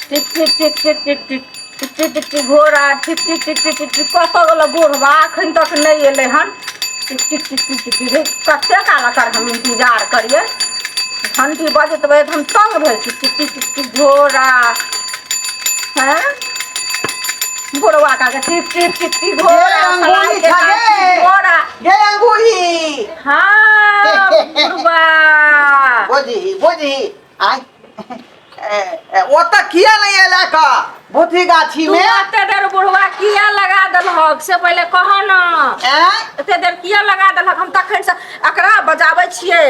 टिक टिक टिक टिक टिक टिक टिक टिक टिक टिक घोड़ा टिक टिक टिक टिक टिक टिक कत गल बुढ़वा अखन तक नहीं एले हन टिक टिक टिक टिक टिक टिक कते काल कर हम इंतजार करिए घंटी बजत बजत हम तंग भेल टिक टिक टिक टिक टिक घोड़ा हैं बुढ़वा का टिक टिक टिक टिक घोड़ा सलाई के घोड़ा ये अंगूरी हाँ बुढ़वा बोझी बोझी आई ओता किया नहीं एला का भूती गाछी में एते देर बुढ़वा किया लगा देलहक से पहले कह न एते देर किया लगा देलहक हम तखन से एकरा बजाबै छियै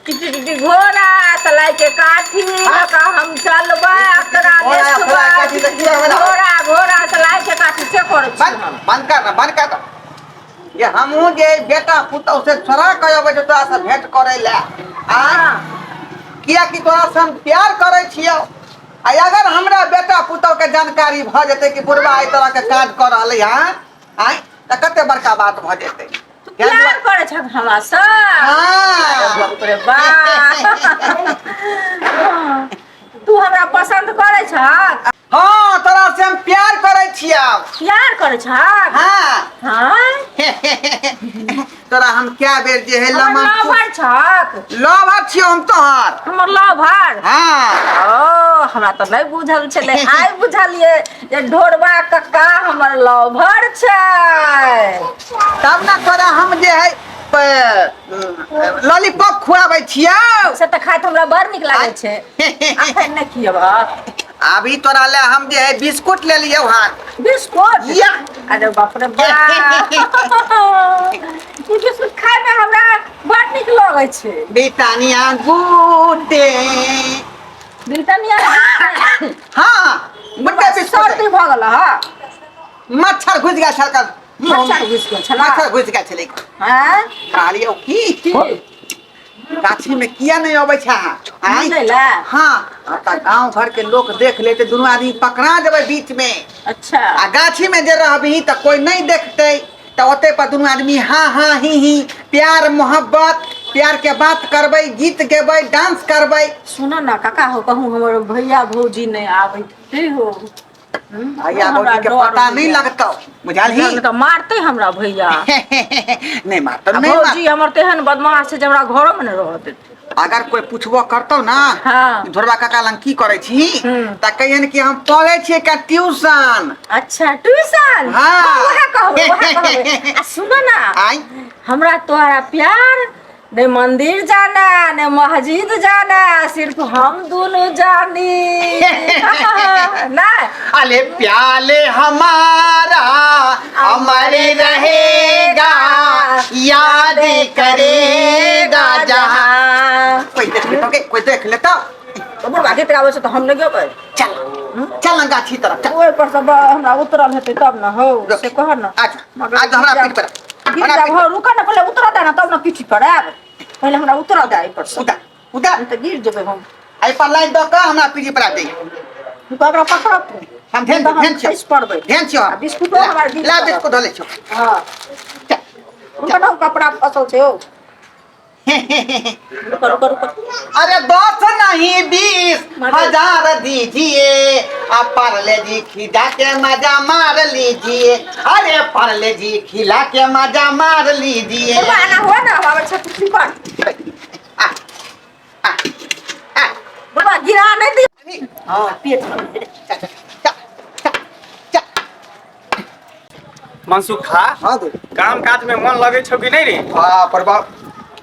टिटी घोड़ा सलाई के काठी लका हम चलबै एकरा घोड़ा घोड़ा सलाई के काठी से कर बंद कर ये हमहू जे बेटा पुतौ से छोरा कहबै जे तोरा से भेंट करे ले आ किया कि तोरा से हम प्यार करे छियो आ अगर हमरा बेटा पुतौ के जानकारी भ जेते कि बुढ़वा एहि तरह के काज कर रहलै हां आइ त कते बड़का बात भ जेते प्यार करे छ हमरा से हां बाप रे बा तू हमरा पसंद करे छ हां तोरा से हम प्यार करे छियो प्यार करे छ हां हां तोरा हम क्या बेर जे है लवर छक लवर छियो हम तोहर हमर लवर हां ओ हमरा तो नहीं बुझल छले आइ बुझलिए जे ढोरबा कक्का हमर लवर छै तब ना तोरा हम जे है लॉलीपॉप खुआबै छियो से त खाइत हमरा बड़ नीक लागे छै अखन नहीं खियबा अभी तोरा ले हम जे है बिस्कुट ले लियो हां बिस्कुट या अरे बाप रे बा ई बिस्कुट खाय में हमरा बड़ नीक लागे छै ब्रिटानिया गुटे ब्रिटानिया हां मुद्दे बिस्कुट सर्दी भ गेल ह मच्छर घुस गया सरकार मच्छर घुस गेल छला मच्छर घुस गया छले हैं खालियो की गाछी में किया नहीं अबै छा आई नहीं ला हां आता गांव घर के लोग देख लेते दोनों आदमी पकड़ा देबै बीच में अच्छा आ गाछी में जे रहबी त कोई नहीं देखते त ओते पर दोनों आदमी हां हां ही प्यार मोहब्बत प्यार के बात करबै गीत गेबै डांस करबै सुनो ना काका हो कहूं हमर भैया भौजी नहीं आबै ते हो भैया भौजी के पता नहीं लगतो बुझालही त मारते हमरा भैया नहीं मारतो नहीं भौजी हमर तेहन बदमाश छै जे हमरा घरो में नहीं रह देते अगर कोई पूछबो करतो ना हाँ। ढोरबा काका लंग की करे छी त कहियन कि हम पढ़े छी का ट्यूशन अच्छा ट्यूशन हाँ। ओहे कहबो आ सुनो ना आई हमरा तोहरा प्यार नहीं मंदिर जाना नहीं मस्जिद जाना सिर्फ हम दोनों जानी ना अले प्याले हमारा अमर रहेगा याद करेगा जहां कोई देख लेता तो बुढ़वा गीत गाबै छै त हम नहीं गेबै चल चल ना गाछी तरफ चल ओइ पर सब हमरा उतरल हेतै तब ना हो से कह ना आज हमरा पीठ पर गिर जा हो रुका ना पहले उतर दे ना तब ना पीठी पर आब पहले हमरा उतर दे आई पर उधर उधर त गिर जेबै हम आई पर लाइन द का हमरा पीठ पर आ दे तू ककरा पकड़ हम ध्यान छ पड़बै ध्यान छ बिस्कुट हमरा ला बिस्कुट धले छ हां चल रुका कपड़ा फसल छै हो रुका अरे 10 नहीं 20,000 दीजिए आप पार्ले जी खिला के मजा मार लीजिए अरे पार्ले जी खिला के मजा मार लीजिए ना हो ना बाबा छतरी पर बाबा गिरा नहीं दी हां पेट मनसुखा हाँ तो काम काज में मन लगे छौ कि नहीं रे हाँ प्रभा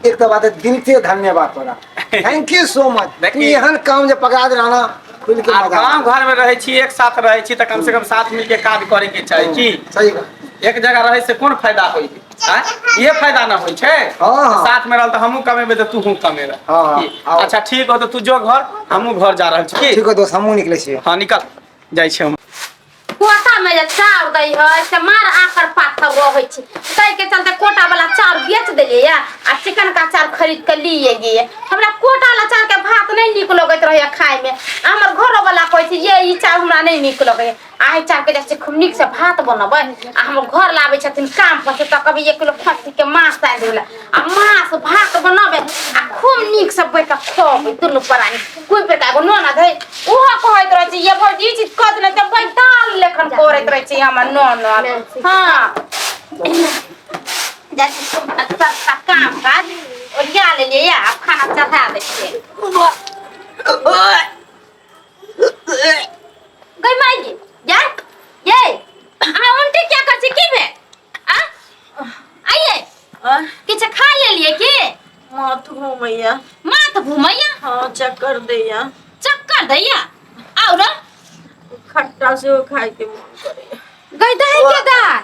एक तो बात है दिल से धन्यवाद तोरा थैंक यू सो मच देखी। एहन काम जे पकड़ा दे रहना खुल के आप मजा गांव घर में रहे छी एक साथ रहे छी त कम से कम साथ मिलके काज करे के चाही की सही बात एक जगह रहे से कौन फायदा होई हैं ये फायदा ना होई छे हाँ, हाँ। साथ में रहल त हमहू कमेबे त तू कमेबे हाँ, हाँ, आओ। अच्छा ठीक हो त तू जो घर हमहू घर जा रहल छी ठीक है दोस्त हमहू निकले छी हां निकल जाई छी हम कोटा में जे चाउर दै है से मार आकर पाथर रहै छै तै के चलते कोटा वाला चाउर बेच देलिए आ चिकन का चाउर खरीद के लिए गे हमरा कोटा वाला चाउर के भात नहीं निक लगत रहे खाए में हमर घर वाला कहै छै ये ई चाउर हमरा नहीं निक लगे आइ चाउर के जैसे खूब निक से भात बनबै आ हमर घर लाबै छथिन काम पर से त कभी 1 किलो खस्सी के मांस दै देला आ मांस भात बनाबे आ खूब निक से बैठ के खोबै दुनु परानी कोई प्रकार को नोना धै ओहो कहैत रहे छै ये भौजी छी हमर ननद। हाँ जैसे सबका काम काज ओरिया ले लिया, आप खाना चढ़ा देते। गई माई जा ये उल्टी क्या कर की बे आइए किछ खा ले लिए की माथ घूमैया। माथ घुमैया। हाँ चक्कर दैया। चक्कर दैया और खट्टा से खाए के मन करे। गई दही के दाल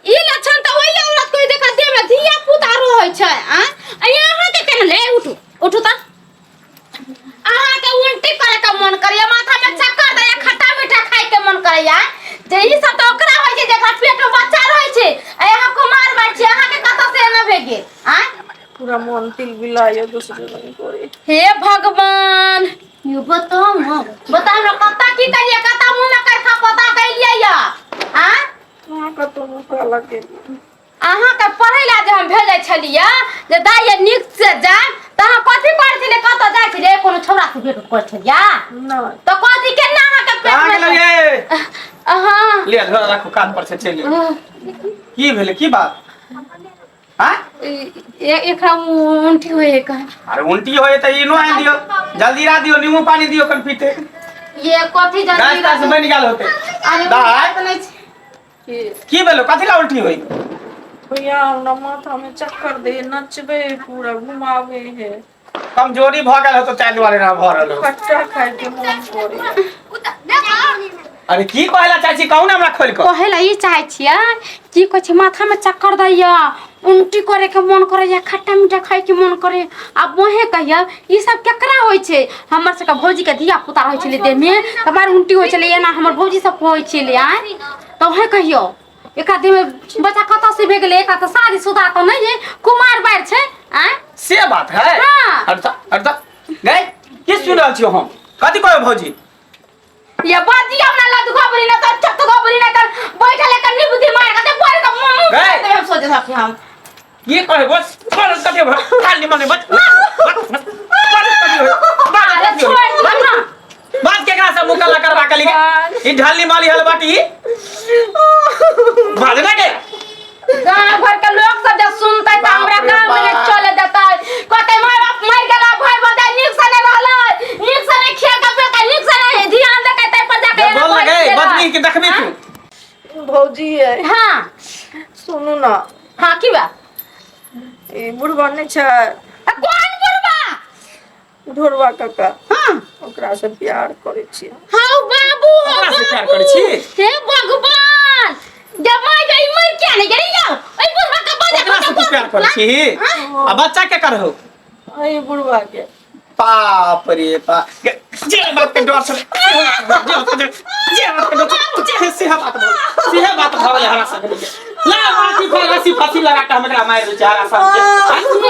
ई लक्षण त ओइले औरत कोई देखा दे में धिया पुता रहै छै। यहाँ के केन ले उठू उठू त अहाँ के उल्टी करे के मन करिया, माथा में चक्कर दैया, खट्टा मीठा खाए के मन करिया। जे ई सब त ओकरा होय छै जेकरा पेट में बच्चा रहै छै। यहाँ कुमार बाई छै, अहाँ के कत से न भेगे। पूरा मन तिल बिलायो दूसरे नहीं करे। हे भगवान यू बताओ ना कता की करिए, कता मुंह में कर खा पता कैलिए या वहाँ का तो मुका लगे। अहाँ के पढ़ै ला जे हम भेजै छलिए जे दाइए नीक से जा त अहाँ कथि कर छले, कत जाय छले, कोनो छौरा से भेट कर छलिया नहीं तो कथि के ना अहाँ के कहाँ पेट गेल में ये? हां ले धर राखो कान पर से चल। की भेले की बात? हां एकरा उल्टी होए का। अरे उल्टी होए त इनो आन दियो, जल्दी रा दियो, नींबू पानी दियो कन पीते। ये कथि जल्दी रास्ता से बन गेल होते। अरे दाई बात नहीं की भेलो, कथि ला उल्टी होई? भैया हमरा माथा में चक्कर दे, नचबे पूरा घुमावे है। कमजोरी भ गेल हो तो चाय दुआरे ना भरल हो। खट्टा खाए के मन करे। अरे की कहला चाची, कहू ना हमरा खोल के। कहेला ई चाहे छिया की कहै छै माथा में चक्कर दैया, उल्टी करे के मन करे या खट्टा मीठा खाए के मन करे। अब मोहे कहिया ई सब केकरा होय छै? हमर सबके भौजी के धिया पुता रहै छले देह में, हमार उल्टी होय छले एना हमर भौजी सब होय छले। तो हे कहियो एका देह में बच्चा कत से भे गेले, एका त शादी शुदा त नहीं है, कुमार बार छै। से बात है। हाँ। अरता गई की सुन रहल छियो हम? कथि कहै भौजी? ये बाजी हमरा लद खबरी न त चट खबरी न त बैठले के निबुद्धि मार के बोल के मुंह गई। में हम सोचे था कि हम ये कहै बस छोड़ कथि हो खाली मने बच अरे छोड़ दो ना। बात केकरा से मुकल्ला करवा के लिए? ई ढाली माली हल बाटी भाजना के गांव भर के लोग सब जब सुनते त हमरा गांव में चले जाता कहते माय बाप मर गेला, भाई बदाई नीक से नहीं रहल, नीक से नहीं खिया के पे नीक से नहीं ध्यान दे के पर जाके बोल लगे बदनी के देखबी तू। भौजी है। हां सुनू ना। हां की बा ए बुढ़वा नहीं छै, कौन बुढ़वा? ढोरवा काका। हां ओकरा से प्यार करे छी। हां बाबू ओकरा से प्यार करै छी? हे भगवान जब मैं गई मर क्या नहीं गई जाओ ओई बुढ़वा का बजा ओकरा से तू प्यार करै छी? आ बच्चा के करहो? ए बुढ़वा के बाप रे बाप, जे बात के डर से जे बात भले हरा सकली ला माटी पर रस्सी फांसी लगा के हमरा मार दे चारा सब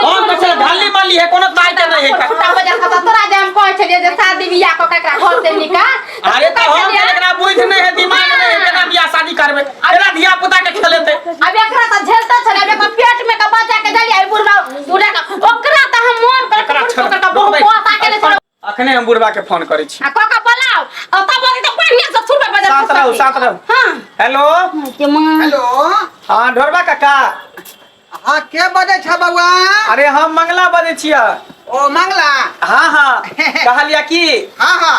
हम कछे ढाली माली है, कोनो ताई नहीं है। छोटा बजा खाता तोरा जे हम कहै छलिए जे शादी बियाह क ककरा घर से निका। अरे तो हम एकरा बुझ नहीं है, दिमाग नहीं है, केना बियाह शादी करबे? तेरा धिया पुता के खेलेते। अब एकरा त झेलता छले, अब एकरा पेट में का बच्चा के जली आई बुढ़वा बुढ़ा का ओकरा त हम मन कर एकरा का बहुत पोता के ले चलो। अखने हम बुढ़वा के फोन करै छी। आ काका बोलाओ अब तब बोली त बढ़िया से छुड़बे बजा। साथ रहो। हां हेलो के मां हेलो। हां ढोरबा काका। हाँ के बजे छ बउआ? अरे हम मंगला बजे छिया। ओ मंगला। हाँ कहलिया की हाँ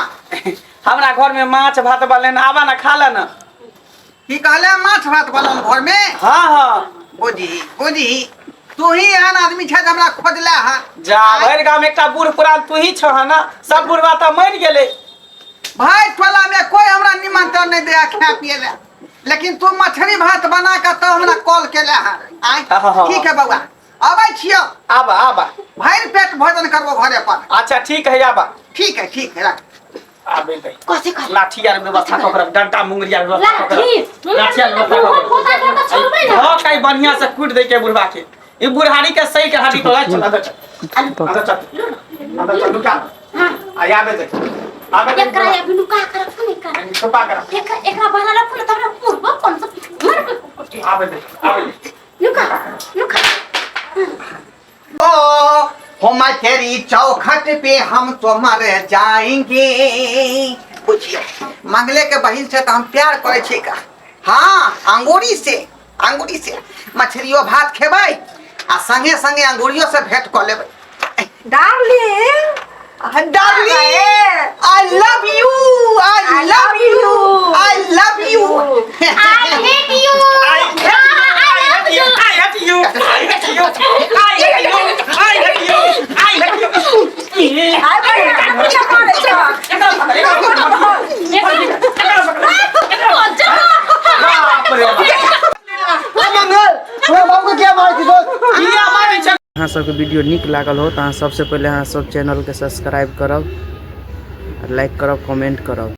हमरा घर में माछ भात बनेन, आवा ना खा ले ना। की कहले माछ भात बनल घर में? हाँ बुझी तू ही एहन आदमी छै जे हमरा खोजले है। जा भर गांव में एकटा बूढ़ पुरान तू ही छ ना, सब बुढ़वा त मर गेले। भाई टोला में कोई हमरा निमंत्रण नहीं दे खाए पिए ले, लेकिन तू मछली भात बना के तो हमरा कॉल केले है। ठीक है बउआ आबै छियो। आबा भर पेट भोजन करबो घरे पर। अच्छा ठीक है आबा। ठीक है रख। आबे दे कथि कर लाठी यार व्यवस्था कर, डंडा मुंगरिया व्यवस्था कर, लाठी लाठी यार व्यवस्था कर। छोड़बे ना। हां कई बढ़िया से कूट दे के बुढ़वा के, ई बुढ़ारी के सही के हड्डी तोड़ा चल अंदर चल लुका। आ आबे दे एकरा या बिनु का कर नहीं कर छुपा कर एकरा बहला रख न तब पूर्व कौन सा मर पे आबे दे लुका ओ हम तेरी चौखट पे हम तो मर जाएंगे। बुझियो मंगले के बहिन से तो हम प्यार करे छी का। हाँ अंगूरी से मछलियों भात खेबै आ संगे संगे अंगूरियों से भेंट कर लेबै। Darling darling I love you I love you I love you I hate you. I hate you. I hate you. I hate you. I hate you. I hate you. I hate you. आई बड़ा क्या करे छ मंगल तोरा बाबू को क्या मारी थी दोस्त? ये हमारे छ अहाँ सबके वीडियो नीक लागल हो तो अहाँ सबसे पहले अहाँ सब चैनल के सब्सक्राइब करब, लाइक करब, कमेंट करब।